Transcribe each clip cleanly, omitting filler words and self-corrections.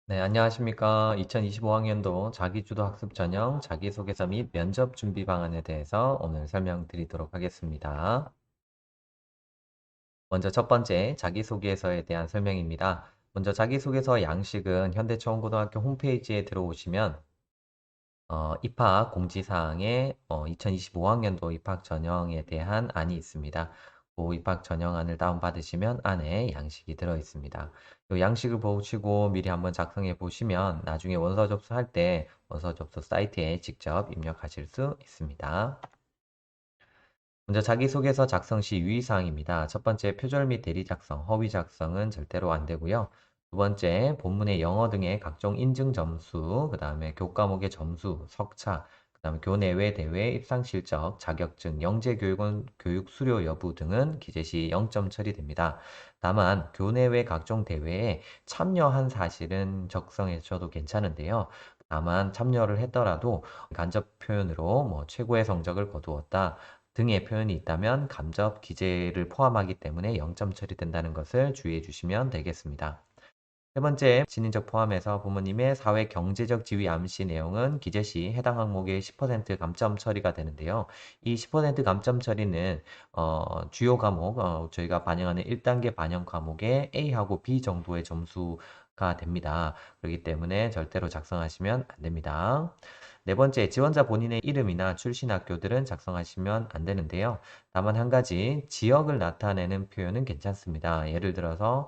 네, 안녕하십니까. 2025학년도 자기주도 학습 전형 자기소개서 및 면접 준비 방안에 대해서 오늘 설명드리도록 하겠습니다. 먼저 첫 번째, 자기소개서에 대한 설명입니다. 먼저 자기소개서 양식은 현대초원고등학교 홈페이지에 들어오시면 입학 공지사항에 2025학년도 입학 전형에 대한 안이 있습니다. 그 입학 전형안을 다운받으시면 안에 양식이 들어 있습니다. 이 양식을 보시고 미리 한번 작성해 보시면 나중에 원서 접수할 때 원서 접수 사이트에 직접 입력하실 수 있습니다. 먼저 자기소개서 작성 시 유의사항입니다. 첫 번째, 표절 및 대리 작성, 허위 작성은 절대로 안 되고요. 두 번째, 본문의 영어 등의 각종 인증 점수, 그 다음에 교과목의 점수, 석차, 그 다음에 교내외 대회 입상 실적, 자격증, 영재 교육원 교육 수료 여부 등은 기재 시 0점 처리됩니다. 다만 교내외 각종 대회에 참여한 사실은 적성해 주셔도 괜찮은데요. 다만 참여를 했더라도 간접 표현으로 최고의 성적을 거두었다 등의 표현이 있다면 간접 기재를 포함하기 때문에 0점 처리된다는 것을 주의해 주시면 되겠습니다. 세 번째, 진인적 포함해서 부모님의 사회 경제적 지위 암시 내용은 기재 시 해당 항목의 10% 감점 처리가 되는데요. 이 10% 감점 처리는 주요 과목 저희가 반영하는 1단계 반영 과목의 A하고 B 정도의 점수가 됩니다. 그렇기 때문에 절대로 작성하시면 안 됩니다. 네 번째, 지원자 본인의 이름이나 출신 학교들은 작성하시면 안 되는데요. 다만 한 가지 지역을 나타내는 표현은 괜찮습니다. 예를 들어서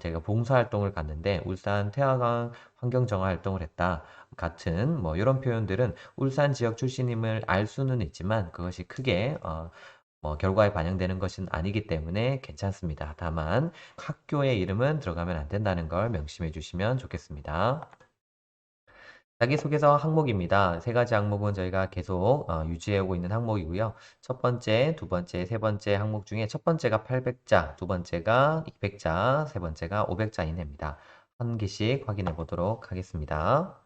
제가 봉사활동을 갔는데 울산 태화강 환경정화 활동을 했다. 같은 이런 표현들은 울산 지역 출신임을 알 수는 있지만 그것이 크게 결과에 반영되는 것은 아니기 때문에 괜찮습니다. 다만 학교의 이름은 들어가면 안 된다는 걸 명심해 주시면 좋겠습니다. 자기소개서 항목입니다. 세 가지 항목은 저희가 계속 유지하고 있는 항목이고요. 첫 번째, 두 번째, 세 번째 항목 중에 첫 번째가 800자, 두 번째가 200자, 세 번째가 500자 이내입니다. 한 개씩 확인해 보도록 하겠습니다.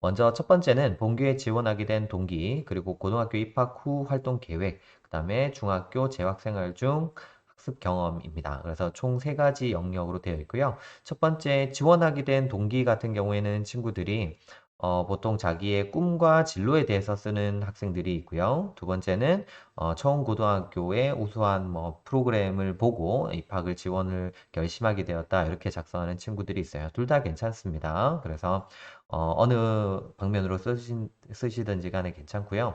먼저 첫 번째는 본교에 지원하게 된 동기, 그리고 고등학교 입학 후 활동 계획, 그 다음에 중학교 재학생활 중 학습 경험입니다. 그래서 총 세 가지 영역으로 되어 있고요. 첫 번째, 지원하게 된 동기 같은 경우에는 친구들이 보통 자기의 꿈과 진로에 대해서 쓰는 학생들이 있고요. 두 번째는 처음 고등학교의 우수한 프로그램을 보고 입학을 지원을 결심하게 되었다. 이렇게 작성하는 친구들이 있어요. 둘 다 괜찮습니다. 그래서 어느 방면으로 쓰시든지 간에 괜찮고요.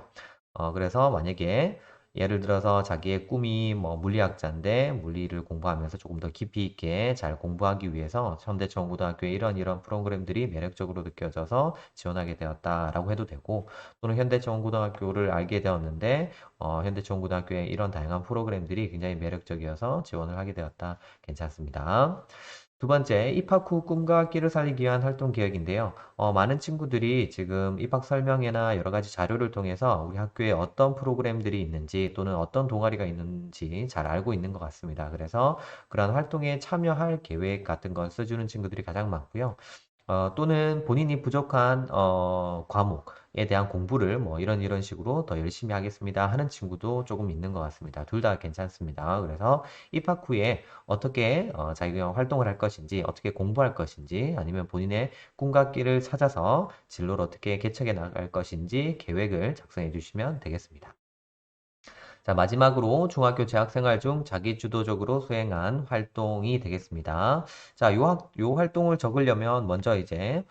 그래서 만약에 예를 들어서 자기의 꿈이 물리학자인데 물리를 공부하면서 조금 더 깊이 있게 잘 공부하기 위해서 현대초원고등학교의 이런 프로그램들이 매력적으로 느껴져서 지원하게 되었다라고 해도 되고 또는 현대초원고등학교를 알게 되었는데 현대초원고등학교의 이런 다양한 프로그램들이 굉장히 매력적이어서 지원을 하게 되었다. 괜찮습니다. 두 번째, 입학 후 꿈과 끼를 살리기 위한 활동 계획인데요. 많은 친구들이 지금 입학 설명회나 여러 가지 자료를 통해서 우리 학교에 어떤 프로그램들이 있는지 또는 어떤 동아리가 있는지 잘 알고 있는 것 같습니다. 그래서 그런 활동에 참여할 계획 같은 걸 써주는 친구들이 가장 많고요. 또는 본인이 부족한 과목에 대한 공부를 이런 식으로 더 열심히 하겠습니다 하는 친구도 조금 있는 것 같습니다. 둘 다 괜찮습니다. 그래서 입학 후에 어떻게 자기가 활동을 할 것인지, 어떻게 공부할 것인지, 아니면 본인의 꿈과 끼를 찾아서 진로를 어떻게 개척해 나갈 것인지 계획을 작성해 주시면 되겠습니다. 자, 마지막으로 중학교 재학생활 중 자기 주도적으로 수행한 활동이 되겠습니다. 자, 요 활동을 적으려면 먼저 이제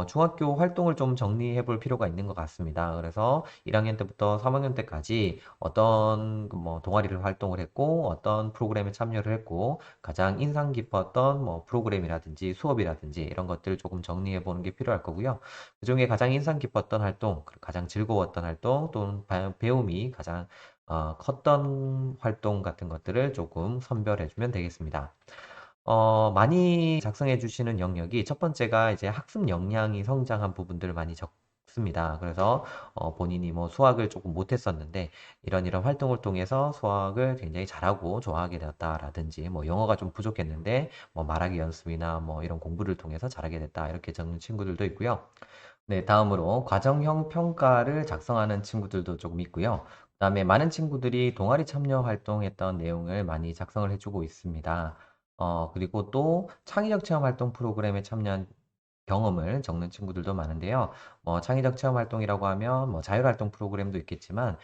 중학교 활동을 좀 정리해 볼 필요가 있는 것 같습니다. 그래서 1학년 때부터 3학년 때까지 어떤 동아리를 활동을 했고 어떤 프로그램에 참여를 했고 가장 인상 깊었던 프로그램이라든지 수업이라든지 이런 것들을 조금 정리해 보는 게 필요할 거고요. 그중에 가장 인상 깊었던 활동, 그리고 가장 즐거웠던 활동 또는 배움이 가장 컸던 활동 같은 것들을 조금 선별해 주면 되겠습니다. 많이 작성해 주시는 영역이 첫 번째가 이제 학습 역량이 성장한 부분들을 많이 적습니다. 그래서 본인이 수학을 조금 못했었는데 이런 활동을 통해서 수학을 굉장히 잘하고 좋아하게 되었다라든지 영어가 좀 부족했는데 말하기 연습이나 이런 공부를 통해서 잘하게 됐다 이렇게 적는 친구들도 있고요. 네, 다음으로 과정형 평가를 작성하는 친구들도 조금 있고요. 그다음에 많은 친구들이 동아리 참여 활동했던 내용을 많이 작성을 해주고 있습니다. 그리고 또 창의적 체험 활동 프로그램에 참여한 경험을 적는 친구들도 많은데요. 뭐 창의적 체험 활동이라고 하면 뭐 자율활동 프로그램도 있겠지만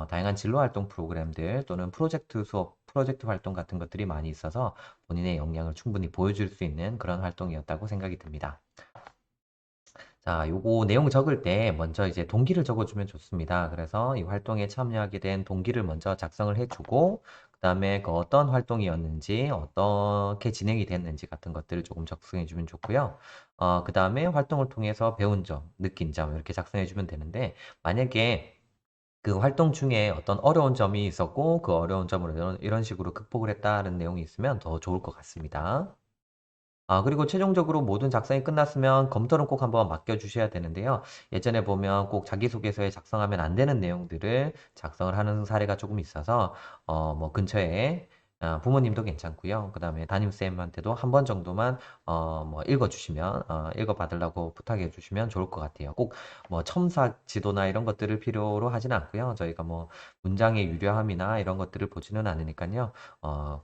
다양한 진로 활동 프로그램들 또는 프로젝트 수업, 프로젝트 활동 같은 것들이 많이 있어서 본인의 역량을 충분히 보여줄 수 있는 그런 활동이었다고 생각이 듭니다. 자, 요거 내용 적을 때 먼저 이제 동기를 적어주면 좋습니다. 그래서 이 활동에 참여하게 된 동기를 먼저 작성을 해주고, 그 다음에 그 어떤 활동이었는지, 어떻게 진행이 됐는지 같은 것들을 조금 작성해주면 좋고요. 그 다음에 활동을 통해서 배운 점, 느낀 점, 이렇게 작성해주면 되는데, 만약에 그 활동 중에 어떤 어려운 점이 있었고, 그 어려운 점을 이런 식으로 극복을 했다는 내용이 있으면 더 좋을 것 같습니다. 그리고 최종적으로 모든 작성이 끝났으면 검토는 꼭 한번 맡겨주셔야 되는데요. 예전에 보면 꼭 자기소개서에 작성하면 안 되는 내용들을 작성을 하는 사례가 조금 있어서, 뭐 근처에 부모님도 괜찮고요. 그 다음에 담임쌤한테도 한 번 정도만, 뭐 읽어주시면, 읽어받으려고 부탁해 주시면 좋을 것 같아요. 꼭 뭐 첨사 지도나 이런 것들을 필요로 하진 않고요. 저희가 뭐 문장의 유려함이나 이런 것들을 보지는 않으니까요.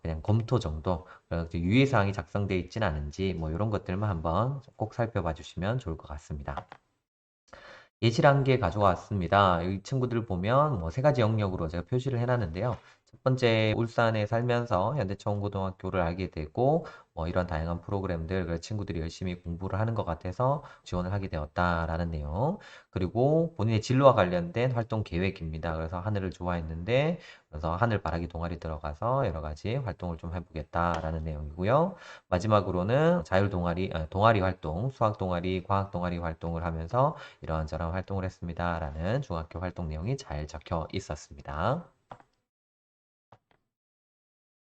그냥 검토 정도, 유의사항이 작성되어 있진 않은지 뭐 이런 것들만 한번 꼭 살펴봐 주시면 좋을 것 같습니다. 예시를 한 개 가져왔습니다. 이 친구들 보면 뭐 세 가지 영역으로 제가 표시를 해놨는데요. 첫 번째, 울산에 살면서 현대초원고등학교를 알게 되고, 뭐 이런 다양한 프로그램들, 그 친구들이 열심히 공부를 하는 것 같아서 지원을 하게 되었다라는 내용. 그리고 본인의 진로와 관련된 활동 계획입니다. 그래서 하늘을 좋아했는데, 그래서 하늘바라기 동아리 들어가서 여러 가지 활동을 좀 해보겠다라는 내용이고요. 마지막으로는 자율 동아리, 동아리 활동, 수학 동아리, 과학 동아리 활동을 하면서 이런저런 활동을 했습니다. 라는 중학교 활동 내용이 잘 적혀 있었습니다.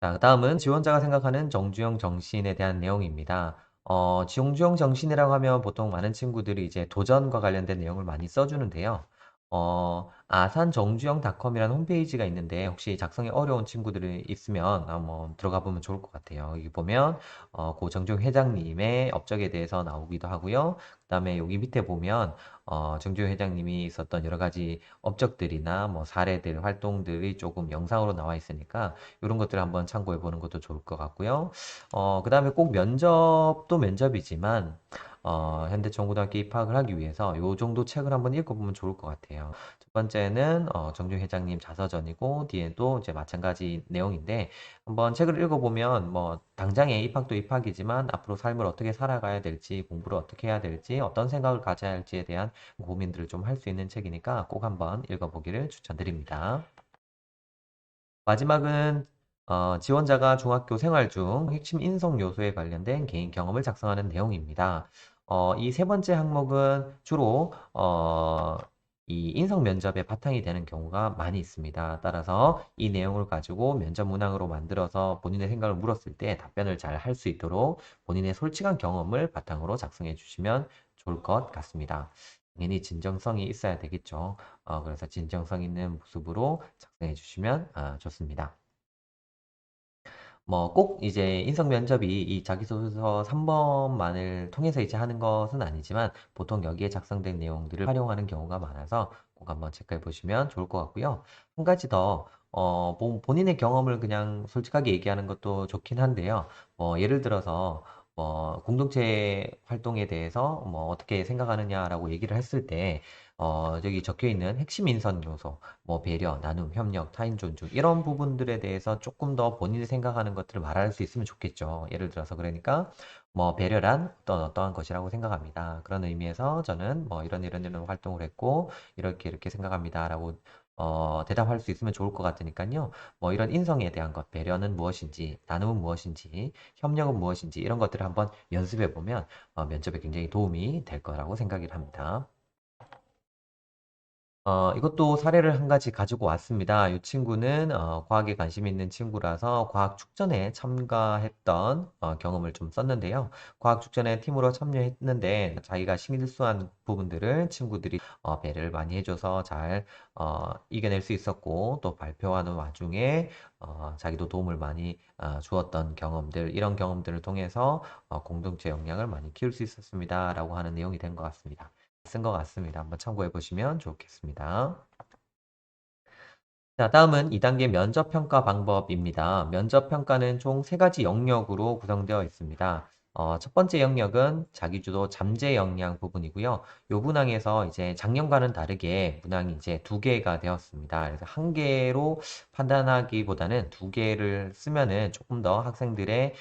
자, 그다음은 지원자가 생각하는 정주행 정신에 대한 내용입니다. 정주행 정신이라고 하면 보통 많은 친구들이 이제 도전과 관련된 내용을 많이 써주는데요. 아산정주행닷컴이라는 홈페이지가 있는데 혹시 작성이 어려운 친구들이 있으면 한번 들어가 보면 좋을 것 같아요. 여기 보면 고 정주행 회장님의 업적에 대해서 나오기도 하고요. 그다음에 여기 밑에 보면 정주행 회장님이 있었던 여러 가지 업적들이나 뭐 사례들, 활동들이 조금 영상으로 나와 있으니까 이런 것들을 한번 참고해 보는 것도 좋을 것 같고요. 그다음에 꼭 면접도 면접이지만 현대정고등학교 입학을 하기 위해서 요 정도 책을 한번 읽어보면 좋을 것 같아요. 첫 번째는 정중 회장님 자서전이고 뒤에도 이제 마찬가지 내용인데 한번 책을 읽어보면 뭐 당장의 입학도 입학이지만 앞으로 삶을 어떻게 살아가야 될지 공부를 어떻게 해야 될지 어떤 생각을 가져야 할지에 대한 고민들을 좀 할 수 있는 책이니까 꼭 한번 읽어보기를 추천드립니다. 마지막은 지원자가 중학교 생활 중 핵심 인성 요소에 관련된 개인 경험을 작성하는 내용입니다. 이 세 번째 항목은 주로 이 인성 면접의 바탕이 되는 경우가 많이 있습니다. 따라서 이 내용을 가지고 면접 문항으로 만들어서 본인의 생각을 물었을 때 답변을 잘 할 수 있도록 본인의 솔직한 경험을 바탕으로 작성해 주시면 좋을 것 같습니다. 당연히 진정성이 있어야 되겠죠. 그래서 진정성 있는 모습으로 작성해 주시면 좋습니다. 뭐 꼭 이제 인성 면접이 이 자기소개서 3번만을 통해서 이제 하는 것은 아니지만 보통 여기에 작성된 내용들을 활용하는 경우가 많아서 꼭 한번 체크해 보시면 좋을 것 같고요. 한 가지 더, 본인의 경험을 그냥 솔직하게 얘기하는 것도 좋긴 한데요. 예를 들어서 공동체 활동에 대해서 뭐 어떻게 생각하느냐라고 얘기를 했을 때, 저기 적혀 있는 핵심 인선 요소, 뭐 배려, 나눔, 협력, 타인 존중 이런 부분들에 대해서 조금 더 본인이 생각하는 것들을 말할 수 있으면 좋겠죠. 예를 들어서 그러니까 뭐 배려란 어떠한 것이라고 생각합니다. 그런 의미에서 저는 뭐 이런 활동을 했고 이렇게 생각합니다라고 대답할 수 있으면 좋을 것 같으니까요. 뭐 이런 인성에 대한 것, 배려는 무엇인지, 나눔은 무엇인지, 협력은 무엇인지 이런 것들을 한번 연습해 보면 면접에 굉장히 도움이 될 거라고 생각을 합니다. 이것도 사례를 한 가지 가지고 왔습니다. 이 친구는 과학에 관심 있는 친구라서 과학 축전에 참가했던 경험을 좀 썼는데요. 과학 축전에 팀으로 참여했는데 자기가 실수한 부분들을 친구들이 배려를 많이 해줘서 잘 이겨낼 수 있었고 또 발표하는 와중에 자기도 도움을 많이 주었던 경험들, 이런 경험들을 통해서 공동체 역량을 많이 키울 수 있었습니다라고 하는 내용이 된 것 같습니다. 쓴 것 같습니다. 한번 참고해 보시면 좋겠습니다. 자, 다음은 2단계 면접 평가 방법입니다. 면접 평가는 총 3가지 영역으로 구성되어 있습니다. 첫 번째 영역은 자기주도 잠재 역량 부분이고요. 요 문항에서 이제 작년과는 다르게 문항이 이제 두 개가 되었습니다. 그래서 한 개로 판단하기보다는 두 개를 쓰면은 조금 더 학생들의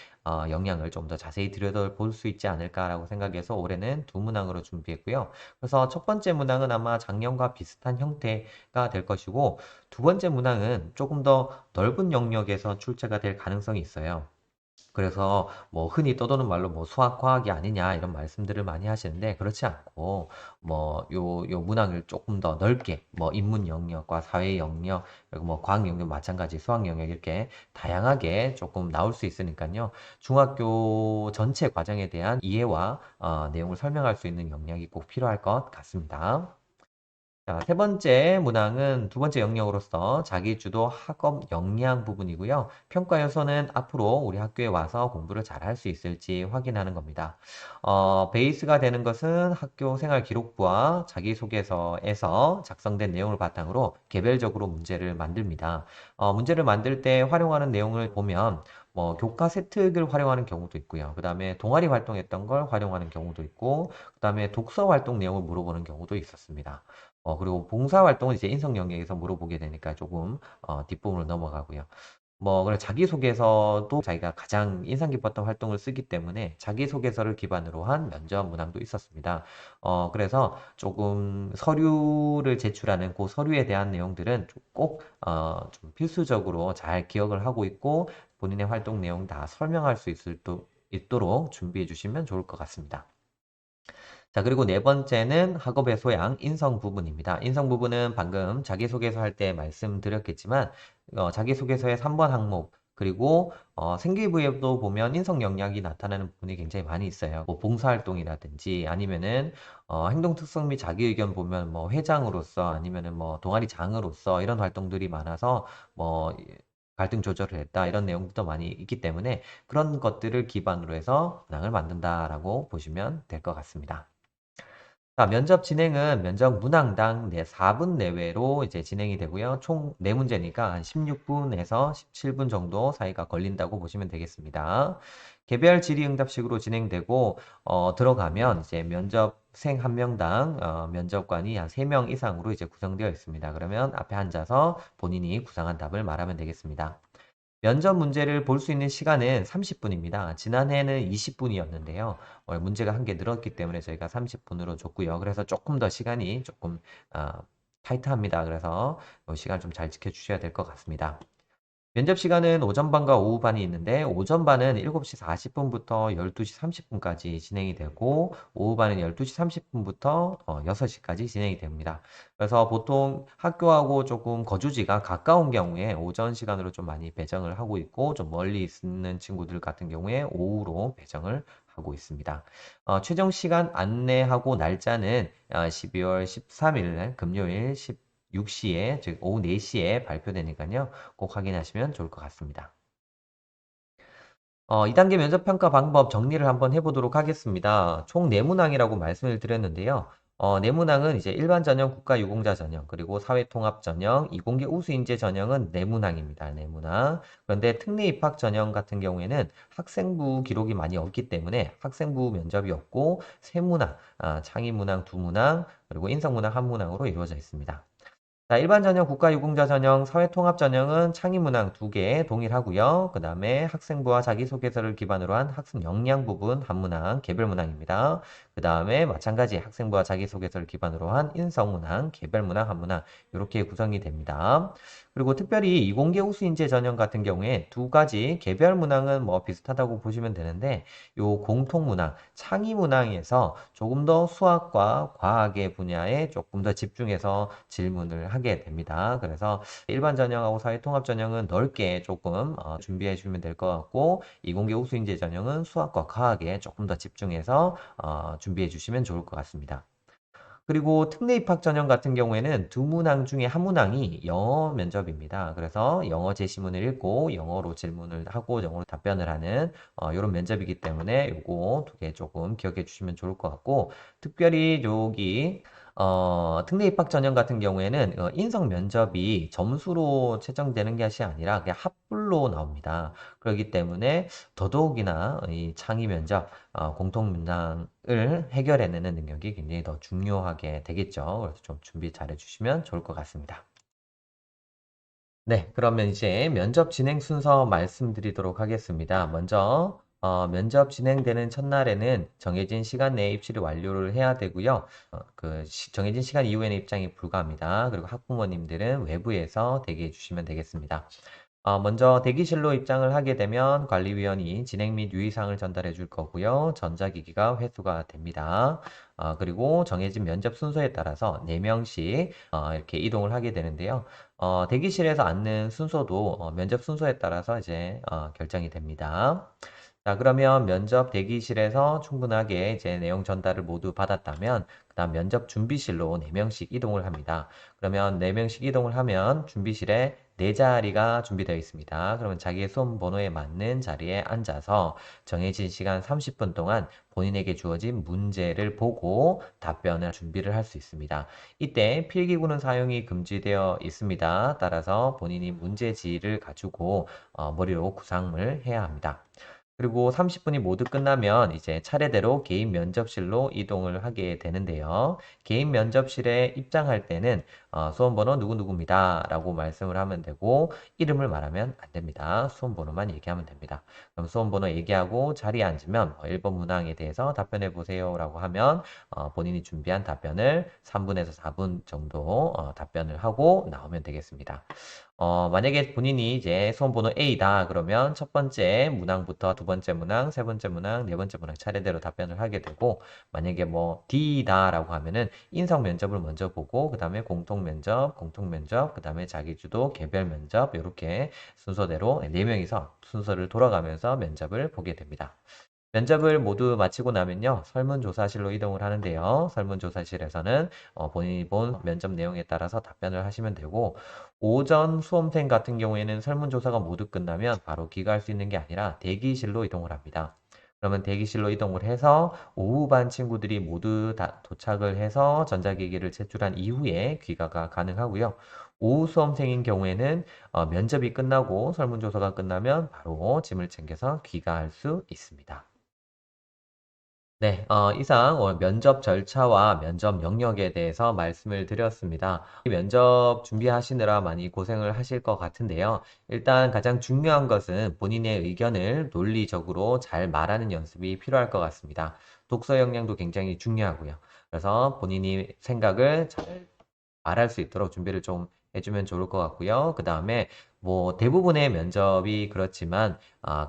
역량을 좀 더 자세히 들여다볼 수 있지 않을까라고 생각해서 올해는 두 문항으로 준비했고요. 그래서 첫 번째 문항은 아마 작년과 비슷한 형태가 될 것이고, 두 번째 문항은 조금 더 넓은 영역에서 출제가 될 가능성이 있어요. 그래서 뭐 흔히 떠도는 말로 뭐 수학 과학이 아니냐 이런 말씀들을 많이 하시는데 그렇지 않고 뭐 요 문항을 조금 더 넓게 뭐 인문 영역과 사회 영역 그리고 뭐 과학 영역 마찬가지 수학 영역 이렇게 다양하게 조금 나올 수 있으니까요. 중학교 전체 과정에 대한 이해와 내용을 설명할 수 있는 역량이 꼭 필요할 것 같습니다. 자, 세 번째 문항은 두 번째 영역으로서 자기주도 학업 역량 부분이고요. 평가 요소는 앞으로 우리 학교에 와서 공부를 잘 할 수 있을지 확인하는 겁니다. 베이스가 되는 것은 학교 생활 기록부와 자기소개서에서 작성된 내용을 바탕으로 개별적으로 문제를 만듭니다. 문제를 만들 때 활용하는 내용을 보면 뭐 교과 세특을 활용하는 경우도 있고요. 그 다음에 동아리 활동했던 걸 활용하는 경우도 있고, 그 다음에 독서 활동 내용을 물어보는 경우도 있었습니다. 그리고 봉사활동은 이제 인성 영역에서 물어보게 되니까 조금 뒷부분으로 넘어가고요. 뭐, 그래 자기소개서도 자기가 가장 인상 깊었던 활동을 쓰기 때문에 자기소개서를 기반으로 한 면접 문항도 있었습니다. 그래서 조금 서류를 제출하는 그 서류에 대한 내용들은 꼭, 좀 필수적으로 잘 기억을 하고 있고 본인의 활동 내용 다 설명할 수 있도록 준비해 주시면 좋을 것 같습니다. 자, 그리고 네 번째는 학업의 소양, 인성 부분입니다. 인성 부분은 방금 자기소개서 할 때 말씀드렸겠지만, 자기소개서의 3번 항목, 그리고 생기부에도 보면 인성 역량이 나타나는 부분이 굉장히 많이 있어요. 뭐 봉사활동이라든지 아니면은 행동 특성 및 자기 의견 보면 뭐 회장으로서 아니면은 뭐 동아리 장으로서 이런 활동들이 많아서 뭐 갈등 조절을 했다 이런 내용도 많이 있기 때문에 그런 것들을 기반으로 해서 문항을 만든다라고 보시면 될 것 같습니다. 자, 면접 진행은 면접 문항당 4분 내외로 이제 진행이 되고요. 총 4문제니까 한 16분에서 17분 정도 사이가 걸린다고 보시면 되겠습니다. 개별 질의응답식으로 진행되고, 들어가면 이제 면접생 한 명당 면접관이 한 3명 이상으로 이제 구성되어 있습니다. 그러면 앞에 앉아서 본인이 구상한 답을 말하면 되겠습니다. 면접 문제를 볼 수 있는 시간은 30분입니다. 지난해는 20분이었는데요. 문제가 한 개 늘었기 때문에 저희가 30분으로 줬고요. 그래서 조금 더 시간이 조금 아, 타이트합니다. 그래서 이 시간 좀 잘 지켜주셔야 될 것 같습니다. 면접 시간은 오전반과 오후반이 있는데 오전반은 7시 40분부터 12시 30분까지 진행이 되고 오후반은 12시 30분부터 6시까지 진행이 됩니다. 그래서 보통 학교하고 조금 거주지가 가까운 경우에 오전 시간으로 좀 많이 배정을 하고 있고 좀 멀리 있는 친구들 같은 경우에 오후로 배정을 하고 있습니다. 최종 시간 안내하고 날짜는 12월 13일 날 금요일 6시에, 즉 오후 4시에 발표되니까요. 꼭 확인하시면 좋을 것 같습니다. 2단계 면접 평가 방법 정리를 한번 해보도록 하겠습니다. 총 4문항이라고 말씀을 드렸는데요. 4문항은 이제 일반 전형, 국가 유공자 전형, 그리고 사회통합 전형, 이공계 우수 인재 전형은 4문항입니다. 4문항. 그런데 특례 입학 전형 같은 경우에는 학생부 기록이 많이 없기 때문에 학생부 면접이 없고 3문항, 창의 문항 2문항, 그리고 인성 문항 1문항으로 이루어져 있습니다. 자, 일반 전형, 국가유공자 전형, 사회통합 전형은 창의문항 2개 동일하고요. 그 다음에 학생부와 자기소개서를 기반으로 한 학습 역량 부분 한 문항, 개별 문항입니다. 그 다음에 마찬가지 학생부와 자기소개서를 기반으로 한 인성문항, 개별 문항 한 문항 이렇게 구성이 됩니다. 그리고 특별히 이공계 우수인재 전형 같은 경우에 두 가지 개별 문항은 뭐 비슷하다고 보시면 되는데 요 공통 문항, 창의 문항에서 조금 더 수학과 과학의 분야에 조금 더 집중해서 질문을 하게 됩니다. 그래서 일반 전형하고 사회통합 전형은 넓게 조금 준비해 주면 될 것 같고 이공계 우수인재 전형은 수학과 과학에 조금 더 집중해서 준비해 주시면 좋을 것 같습니다. 그리고 특례 입학 전형 같은 경우에는 두 문항 중에 한 문항이 영어 면접입니다. 그래서 영어 제시문을 읽고 영어로 질문을 하고 영어로 답변을 하는 이런 면접이기 때문에 요거 두 개 조금 기억해 주시면 좋을 것 같고 특별히 여기 특례 입학 전형 같은 경우에는 인성 면접이 점수로 채정되는 것이 아니라 그냥 합불로 나옵니다. 그렇기 때문에 더더욱이나 이 창의 면접, 공통 문항을 해결해내는 능력이 굉장히 더 중요하게 되겠죠. 그래서 좀 준비 잘 해주시면 좋을 것 같습니다. 네, 그러면 이제 면접 진행 순서 말씀드리도록 하겠습니다. 먼저 면접 진행되는 첫날에는 정해진 시간 내에 입실을 완료를 해야 되고요. 정해진 시간 이후에는 입장이 불가합니다. 그리고 학부모님들은 외부에서 대기해 주시면 되겠습니다. 먼저 대기실로 입장을 하게 되면 관리위원이 진행 및 유의사항을 전달해 줄 거고요. 전자기기가 회수가 됩니다. 그리고 정해진 면접 순서에 따라서 4명씩 이렇게 이동을 하게 되는데요. 대기실에서 앉는 순서도 면접 순서에 따라서 이제 결정이 됩니다. 자, 그러면 면접 대기실에서 충분하게 이제 내용 전달을 모두 받았다면, 그다음 면접 준비실로 4명씩 이동을 합니다. 그러면 4명씩 이동을 하면 준비실에 4자리가 준비되어 있습니다. 그러면 자기의 수험 번호에 맞는 자리에 앉아서 정해진 시간 30분 동안 본인에게 주어진 문제를 보고 답변을 준비를 할 수 있습니다. 이때 필기구는 사용이 금지되어 있습니다. 따라서 본인이 문제지를 가지고 머리로 구상을 해야 합니다. 그리고 30분이 모두 끝나면 이제 차례대로 개인 면접실로 이동을 하게 되는데요. 개인 면접실에 입장할 때는 수험번호 누구누구입니다 라고 말씀을 하면 되고 이름을 말하면 안 됩니다. 수험번호만 얘기하면 됩니다. 그럼 수험번호 얘기하고 자리에 앉으면 1번 문항에 대해서 답변해 보세요 라고 하면 본인이 준비한 답변을 3분에서 4분 정도 답변을 하고 나오면 되겠습니다. 만약에 본인이 이제 수험번호 A다 그러면 첫 번째 문항부터 두 번째 문항, 세 번째 문항, 네 번째 문항 차례대로 답변을 하게 되고 만약에 뭐 D다라고 하면은 인성 면접을 먼저 보고 그다음에 공통 면접, 그다음에 자기주도 개별 면접 이렇게 순서대로 네 명이서 순서를 돌아가면서 면접을 보게 됩니다. 면접을 모두 마치고 나면요, 설문조사실로 이동을 하는데요. 설문조사실에서는 본인이 본 면접 내용에 따라서 답변을 하시면 되고, 오전 수험생 같은 경우에는 설문조사가 모두 끝나면 바로 귀가할 수 있는 게 아니라 대기실로 이동을 합니다. 그러면 대기실로 이동을 해서 오후 반 친구들이 모두 다 도착을 해서 전자기기를 제출한 이후에 귀가가 가능하고요. 오후 수험생인 경우에는 면접이 끝나고 설문조사가 끝나면 바로 짐을 챙겨서 귀가할 수 있습니다. 네, 이상 면접 절차와 면접 영역에 대해서 말씀을 드렸습니다. 이 면접 준비하시느라 많이 고생을 하실 것 같은데요. 일단 가장 중요한 것은 본인의 의견을 논리적으로 잘 말하는 연습이 필요할 것 같습니다. 독서 역량도 굉장히 중요하고요. 그래서 본인이 생각을 잘 말할 수 있도록 준비를 좀 해주면 좋을 것 같고요. 그 다음에 뭐 대부분의 면접이 그렇지만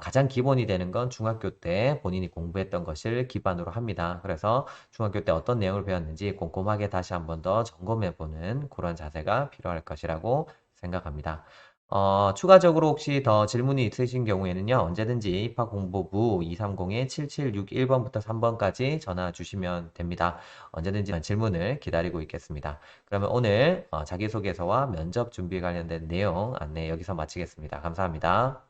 가장 기본이 되는 건 중학교 때 본인이 공부했던 것을 기반으로 합니다. 그래서 중학교 때 어떤 내용을 배웠는지 꼼꼼하게 다시 한번 더 점검해보는 그런 자세가 필요할 것이라고 생각합니다. 추가적으로 혹시 더 질문이 있으신 경우에는요, 언제든지 입학공보부 230-7761번부터 3번까지 전화 주시면 됩니다. 언제든지 질문을 기다리고 있겠습니다. 그러면 오늘 자기소개서와 면접 준비 관련된 내용 안내 여기서 마치겠습니다. 감사합니다.